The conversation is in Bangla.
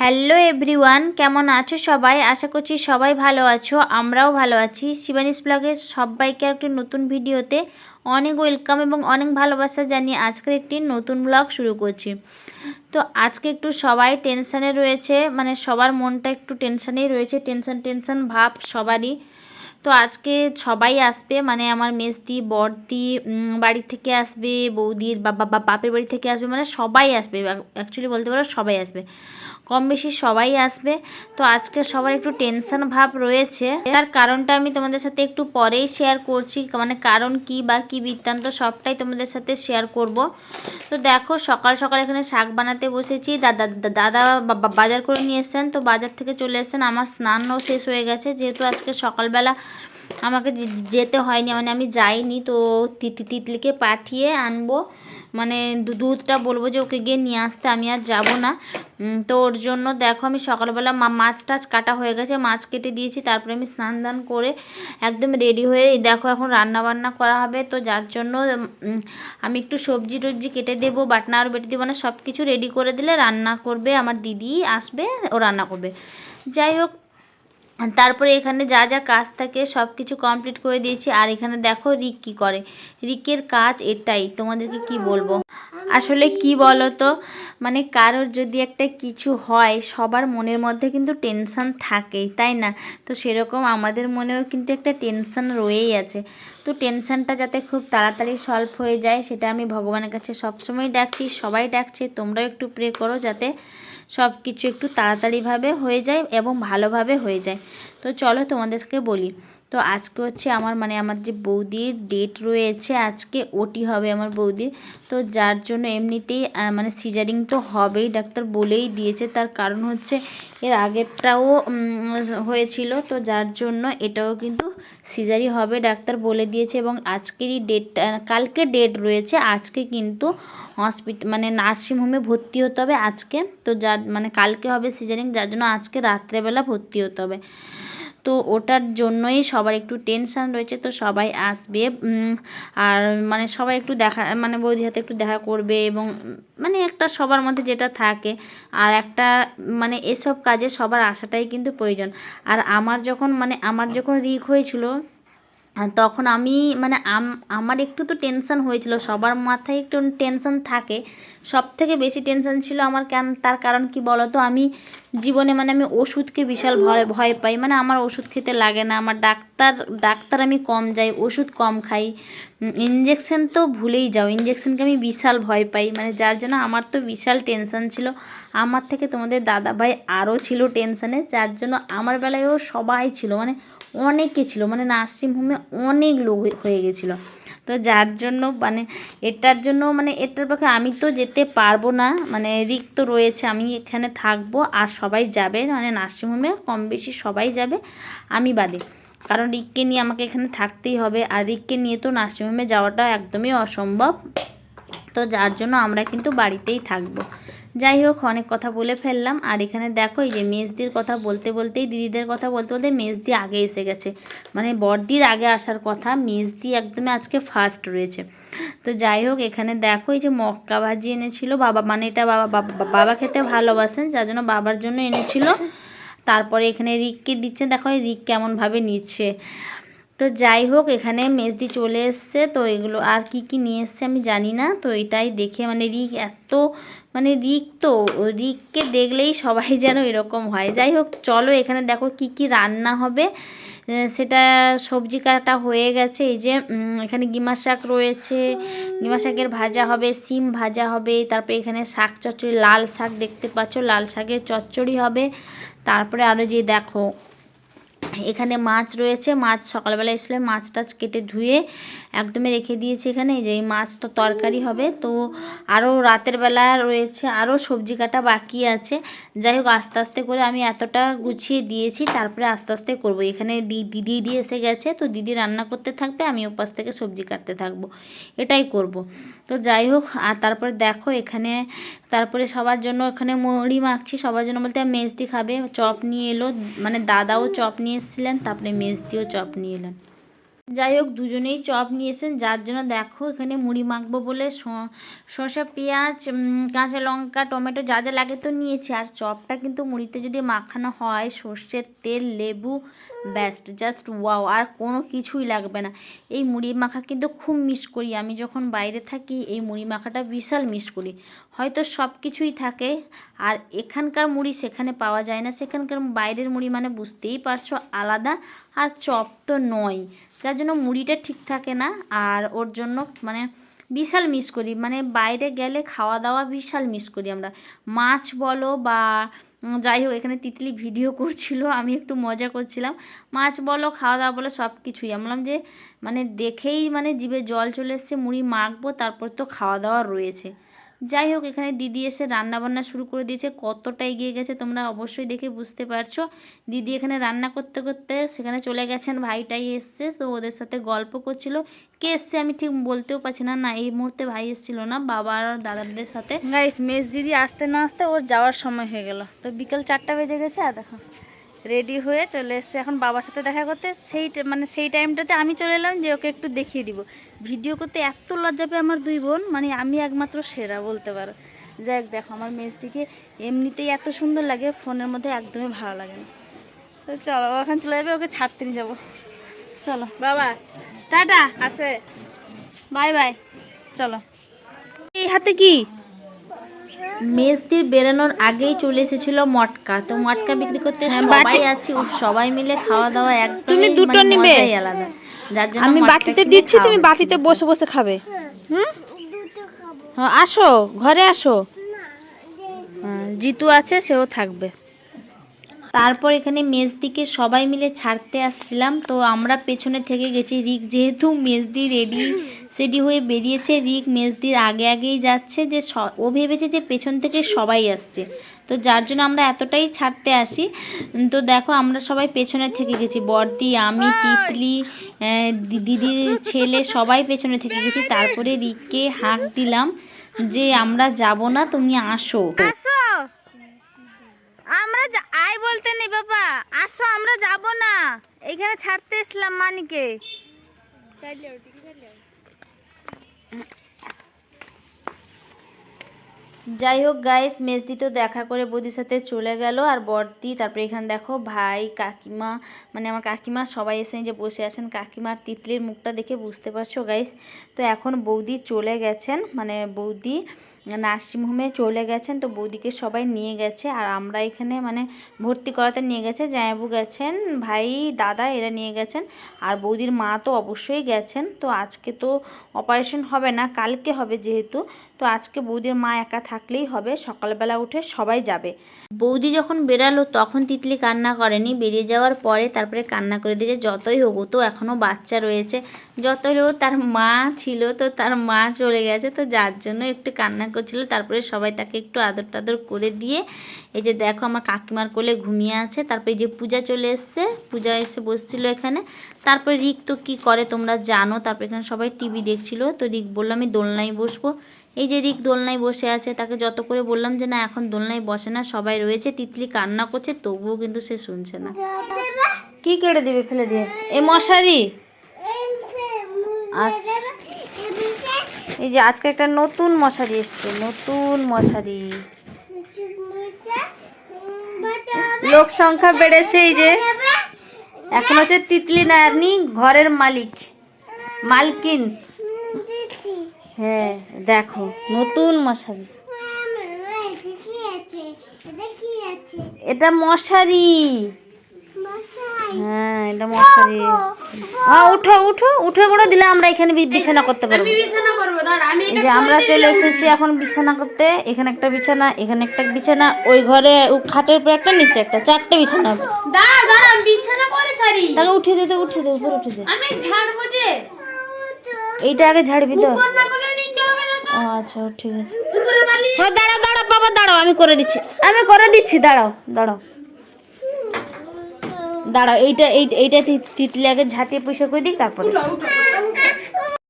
হ্যালো এভরিওয়ান, কেমন আছো সবাই? আশা করছি সবাই ভালো আছো, আমরাও ভালো আছি। শিবানীস ব্লগের সবাইকে একটি নতুন ভিডিওতে অনেক ওয়েলকাম এবং অনেক ভালোবাসা জানিয়ে আজকের একটি নতুন ব্লগ শুরু করছি। তো আজকে একটু সবাই টেনশানে রয়েছে, মানে সবার মনটা একটু টেনশানেই রয়েছে, টেনশন ভাব সবারই। তো আজকে সবাই আসবে, মানে আমার মেজদি বড়দি বাড়ি থেকে আসবে, বৌদির বাপের বাড়ি থেকে আসবে, মানে সবাই আসবে। অ্যাকচুয়ালি বলতে পারো সবাই আসবে, কম বেশি সবাই আসবে। তো আজকে সবার একটু টেনশন ভাব রয়েছে, তার কারণটা আমি তোমাদের সাথে একটু পরেই শেয়ার করছি, মানে কারণ কি বা কী বৃত্তান্ত সবটাই তোমাদের সাথে শেয়ার করব। তো দেখো সকাল সকাল এখানে শাক বানাতে বসেছি। দাদা বাজার করে নিয়ে এসছেন, তো বাজার থেকে চলে এসছেন। আমার স্নানও শেষ হয়ে গেছে, যেহেতু আজকে সকালবেলা আমাকে যেতে হয়নি, মানে আমি যাইনি। তো তিতলিকে পাঠিয়ে আনবো, মানে দুধটা বলবো যে ওকে গিয়ে নিয়ে আসতে, আমি আর যাব না। তো ওর জন্য দেখো আমি সকালবেলা মাছ টাছ কাটা হয়ে গেছে, মাছ কেটে দিয়েছি। তারপরে আমি স্নান দান করে একদম রেডি হয়ে দেখো এখন রান্না বান্না করা হবে। তো যার জন্য আমি একটু সবজি টবজি কেটে দেবো, বাটনা আর বেটে দেবো, না সব কিছু রেডি করে দিলে রান্না করবে আমার দিদি, আসবে ও রান্না করবে। যাই হোক, তারপরে এখানে যা যা কাজ থাকে সব কিছু কমপ্লিট করে দিয়েছি। আর এখানে দেখো রিক কী করে। রিকের কাজ এটাই, তোমাদেরকে কি বলবো। আসলে কি বলো তো, মানে কারোর যদি একটা কিছু হয় সবার মনের মধ্যে কিন্তু টেনশান থাকেই, তাই না? তো সেরকম আমাদের মনেও কিন্তু একটা টেনশান রয়েই আছে। তো টেনশানটা যাতে খুব তাড়াতাড়ি সলভ হয়ে যায় সেটা আমি ভগবানের কাছে সবসময় ডাকছি, সবাই ডাকছে। তোমরাও একটু প্রে করো যাতে সব কিছু একটু তাড়াতাড়িভাবে হয়ে যায় এবং ভালোভাবে হয়ে যায়। তো চলো তোমাদেরকে বলি। তো আজকে হচ্ছে আমার যে বৌদির ডেট রয়েছে, আজকে ওটি হবে আমার বৌদির। তো যার জন্য এমনিতেই মানে সিজারিং তো হবেই, ডাক্তার বলেই দিয়েছে। তার কারণ হচ্ছে এর আগেরটাও হয়েছিল, তো যার জন্য এটাও কিন্তু সিজারি হবে, ডাক্তার বলে দিয়েছে। এবং আজকেরই ডেটটা, কালকে ডেট রয়েছে, আজকে কিন্তু মানে নার্সিংহোমে ভর্তি হতে হবে আজকে। তো যার মানে কালকে হবে সিজারিং, যার জন্য আজকে রাত্রেবেলা ভর্তি হতে হবে। তো ওটার জন্যই সবার একটু টেনশান রয়েছে। তো সবাই আসবে, আর মানে সবাই একটু দেখা, মানে বৌদির হাতে একটু দেখা করবে, এবং মানে একটা সবার মধ্যে যেটা থাকে। আর একটা মানে এসব কাজে সবার আসাটাই কিন্তু প্রয়োজন। আর আমার যখন রিক হয়েছিল, আর তখন আমি মানে আমার একটু তো টেনশান হয়েছিল, সবার মাথায় একটু টেনশান থাকে। সব থেকে বেশি টেনশান ছিল আমার, কেন তার কারণ কি বলো তো, আমি জীবনে মানে আমি ওষুধকে বিশাল ভয় ভয় পাই, মানে আমার ওষুধ খেতে লাগে না। আমার ডাক্তার আমি কম যাই, ওষুধ কম খাই। ইঞ্জেকশন তো ভুলেই যাও, ইঞ্জেকশনকে আমি বিশাল ভয় পাই, মানে যার জন্য আমার তো বিশাল টেনশান ছিল। আমার থেকে তোমাদের দাদাভাই আরও ছিল টেনশানে, যার জন্য আমার বেলায়ও সবাই ছিল, মানে অনেকে ছিল, মানে নার্সিংহোমে অনেক লোক হয়ে গেছিলো। তো যার জন্য মানে এটার পক্ষে আমি তো যেতে পারবো না, মানে রিস্ক তো রয়েছে। আমি এখানে থাকবো আর সবাই যাবে, মানে নার্সিংহোমে কম বেশি সবাই যাবে, আমি বাদে। কারণ রিককে নিয়ে আমাকে এখানে থাকতেই হবে, আর রিককে নিয়ে তো নার্সিংহোমে যাওয়াটা একদমই অসম্ভব। তো যার জন্য আমরা কিন্তু বাড়িতেই থাকবো। যাই হোক, অনেক কথা বলে ফেললাম। আর এখানে দেখো এই যে মেজদির কথা বলতে বলতেই, দিদিদের কথা বলতে বলতে মেজদি আগে এসে গেছে, মানে বড়দির আগে আসার কথা, মেজদি একদমই আজকে ফার্স্ট রয়েছে। তো যাই হোক, এখানে দেখো এই যে মক্কা ভাজি এনেছিল বাবা, মানে এটা বাবা খেতে ভালোবাসেন, যার জন্য বাবার জন্য এনেছিল। তারপরে এখানে রিককে দিচ্ছে, দেখো এই রিক কেমনভাবে নিচ্ছে। তো যাই হোক, এখানে মেজদি চলে এসছে। তো এগুলো আর কি কি নিয়ে এসছে আমি জানি না। তো এটাই দেখে মানে রিক এত, মানে রিককে দেখলেই সবাই যেন এরকম হয়। যাই হোক চলো, এখানে দেখো কি কি রান্না হবে সেটা। সবজি কাটা হয়ে গেছে, এই যে এখানে গিমা শাক রয়েছে, গিমা শাকের ভাজা হবে, সিম ভাজা হবে। তারপরে এখানে শাক চচ্চড়ি, লাল শাক দেখতে পাচ্ছ, লাল শাকের চচ্চড়ি হবে। তারপরে আরও যে দেখো এখানে মাছ রয়েছে, মাছ সকালবেলা এসলে মাছ টাছ কেটে ধুয়ে একদমই রেখে দিয়েছি এখানে। এই যে এই মাছ তো তরকারি হবে। তো আরও রাতের বেলা রয়েছে, আরও সবজি কাটা বাকি আছে। যাই হোক, আস্তে আস্তে করে আমি এতটা গুছিয়ে দিয়েছি, তারপরে আস্তে আস্তে করব। এখানে দিদি এসে গেছে, তো দিদি রান্না করতে থাকবে, আমি ওপাশ থেকে সবজি কাটতে থাকবো, এটাই করব। তো যাই হোক, আর তারপরে দেখো এখানে, তারপরে সবার জন্য এখানে মুড়ি মাখছি। সবার জন্য বলতে মেজদি খাবে, চপ নিয়ে এলো, মানে দাদাও চপ নিয়ে এসেছিলেন, তারপরে মেজদিও চপ নিয়ে এলেন। যাই হোক দুজনেই চপ নিয়েছেন, যার জন্য দেখো এখানে মুড়ি মাখবো বলে শসা, পেঁয়াজ, কাঁচা লঙ্কা, টমেটো যা যা লাগে তো নিয়েছি। আর চপটা কিন্তু মুড়িতে যদি মাখানো হয় সর্ষের তেল, লেবু, বেস্ট, জাস্ট ওয়াও, আর কোনো কিছুই লাগবে না। এই মুড়ি মাখা কিন্তু খুব মিস করি, আমি যখন বাইরে থাকি এই মুড়ি মাখাটা বিশাল মিস করি। হয়তো সব কিছুই থাকে, আর এখানকার মুড়ি সেখানে পাওয়া যায় না, সেখানকার বাইরের মুড়ি মানে বুঝতেই পারছো আলাদা, আর চপ তো নয়, যার জন্য মুড়িটা ঠিক থাকে না। আর ওর জন্য মানে বিশাল মিস করি, মানে বাইরে গেলে খাওয়া দাওয়া বিশাল মিস করি আমরা। মাছ বলো বা যাই হোক, এখানে তিতলি ভিডিও করছিল, আমি একটু মজা করছিলাম। মাছ বলো, খাওয়া দাওয়া বলো, সব কিছুই আমি বললাম যে মানে দেখেই মানে জিভে জল চলে এসছে, মুড়ি মাখবো তারপর তো খাওয়া দাওয়া রয়েছে। যাই হোক, এখানে দিদি এসে রান্নাবান্না শুরু করে দিয়েছে, কতটা এগিয়ে গেছে তোমরা অবশ্যই দেখে বুঝতে পারছো। দিদি এখানে রান্না করতে করতে সেখানে চলে গেছেন, ভাইটাই এসছে, তো ওদের সাথে গল্প করছিল। কে এসছে আমি ঠিক বলতেও পারছি না, না এই মুহূর্তে ভাই এসেছিলো না, বাবা আর দাদাদের সাথে। গাইস মেজ দিদি আসতে না আসতে ওর যাওয়ার সময় হয়ে গেল, তো বিকেল 4টা বেজে গেছে। আর দেখো রেডি হয়ে চলে এসছে এখন বাবার সাথে দেখা করতে। সেই টাইমটাতে আমি চলে এলাম যে ওকে একটু দেখিয়ে দিব। ভিডিও করতে এত লজ্জা পেয়ে আমার দুই বোন, মানে আমি একমাত্র সেরা বলতে পারো। যাই হোক দেখো আমার মেজদিকে এমনিতেই এত সুন্দর লাগে, ফোনের মধ্যে একদমই ভালো লাগে না। তো চলো ওখানে চলে যাবে, ওকে ছাড়তে নিয়ে যাবো। চলো বাবা টাটা, আছে বাই বাই, চলো। এই হাতে কি? মেজদির বেরানোর আগেই চলে এসেছিল মটকা, তো মটকা বিক্রি করতে সবাই আছি, সবাই মিলে খাওয়া দাওয়া একদম তুমি দুটো নিবে আলাদা, যার জন্য আমি বাটিতে দিচ্ছি, তুমি বাটিতে বসে বসে খাবে। হ্যাঁ আসো ঘরে আসো, জিতু আছে সেও থাকবে। তারপর এখানে মেজদিকে সবাই মিলে ছাড়তে আসছিলাম, তো আমরা পেছনে থেকে গেছি। রিক যেহেতু মেজদি সেডি হয়ে বেরিয়েছে, রিক মেজদির আগে আগেই যাচ্ছে, যে ও ভেবেছে যে পেছন থেকে সবাই আসছে, তো যার জন্য আমরা এতটাই ছাড়তে আসি। তো দেখো আমরা সবাই পেছনে থেকে গেছি, বড়দি, আমি, তিতলি, দিদির ছেলে সবাই পেছনে থেকে গেছি। তারপরে রিককে হাঁক দিলাম যে আমরা যাব না, তুমি আসো। আমরা আয় বলতে নেই বাবা, আসো আমরা যাব না, এইখানে ছাড়তে এসলাম মানিকে। যাই হোক গাইস, মেজদি তো দেখা করে বৌদির সাথে চলে গেল, আর বড়দি, তারপরে এখানে দেখো ভাই, কাকিমা, মানে আমার কাকিমা সবাই এসে যে বসে আছেন। কাকিমার তিতলির মুখটা দেখে বুঝতে পারছো গাইস। তো এখন বৌদি চলে গেছেন, মানে বৌদি নার্সিংহোমে চলে গেছেন, তো বৌদিকে সবাই নিয়ে গেছে। আর আমরা এখানে মানে ভর্তি করাতে নিয়ে গেছে, জামাইবাবু গেছেন, ভাই, দাদা এরা নিয়ে গেছেন, আর বৌদির মা তো অবশ্যই গেছেন। তো আজকে তো অপারেশন হবে না, কালকে হবে যেহেতু, তো আজকে বৌদির মা একা থাকলেই হবে, সকালবেলা উঠে সবাই যাবে। বৌদি যখন বেরালো তখন তিতলি কান্না করেনি, বেরিয়ে যাওয়ার পরে তারপরে কান্না করে দিয়েছে। যতই হোক, তো এখনও বাচ্চা রয়েছে, যতই হোক তার মা ছিল, তো তার মা চলে গেছে, তো যার জন্য একটু কান্না করছিল। তারপরে সবাই তাকে একটু আদর টাদর করে দিয়ে, এই যে দেখো আমার কাকিমার কোলে ঘুমিয়ে আছে। তারপরে যে পূজা চলে এসছে, পূজা এসে বসছিল এখানে। তারপরে রিক তো কী করে তোমরা জানো, তারপরে এখানে সবাই টিভি দেখছিল, তো রিক বললো আমি দোলনায় বসবো। এই যে রিক দোলনায় বসে আছে, তাকে যত করে বললাম যে না এখন দোলনায় বসে না, সবাই রয়েছে। তিতলি কান্না করছে, তবুও কিন্তু সে শুনছে না। কি কেটে দেবে, ফেলে দিয়ে? এই মশারি, আচ্ছা এই যে আজকে একটা নতুন মশারি এসছে, নতুন মশারি। লোক সংখ্যা বেড়েছে, এই যে এখন হচ্ছে তিতলি নাতনি ঘরের মালকিন। হ্যাঁ দেখো নতুন মশারি, এটা মশারি, হ্যাঁ এটা মশারি। উঠো উঠো উঠে পড়ো, দিলে আমরা এখানে বিছানা করতে পারবো। যে আমরা চলে এসেছি এখন বিছানা করতে, এখানে একটা বিছানা, এখানে একটা বিছানা, ওই ঘরে খাটের উপর একটা, নিচে একটা, 4টে বিছানা হবে। তাকে উঠে দে, উঠে দে, উপরে উঠে দে। এইটা আগে ঝাড়বি তো। আচ্ছা ঠিক আছে, দাঁড়াও দাঁড়াও বাবা, দাঁড়াও আমি করে দিচ্ছি, দাঁড়াও দাঁড়াও দাঁড়াও। এইটা তিতলি আগে ঝাঁটিয়ে পয়সা করে দিই, তারপরে